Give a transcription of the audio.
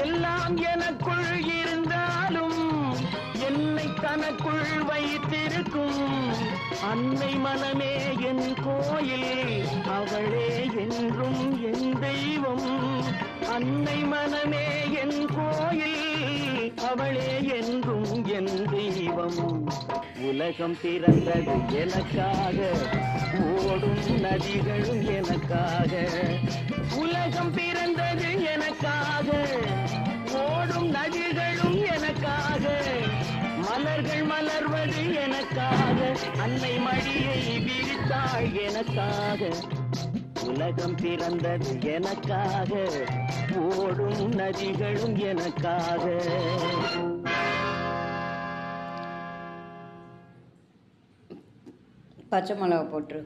எல்லாம் எனக்குள் இருந்தாலும் என்னை தனக்குள் வைத்திருக்கும் அன்னை மனமே என் கோயில், அவளே என்றும் என் தெய்வம். அன்னை மனமே என் கோயில், அவளே என்றும் என் தெய்வம். உலகம் பிறந்தது எனக்காக, ஓடும் நதிகளும் எனக்காக. உலகம் பிறந்தது எனக்காக, ஓடும் நதிகளும் எனக்காக. மலர்கள் மலர்வது எனக்காக, அன்னை மடியை விரித்தாள் எனக்காக. உலகம் பிறந்தது எனக்காக, ஓடும் நதிகளும் எனக்காக. பச்சை மிளகா போட்டுரு.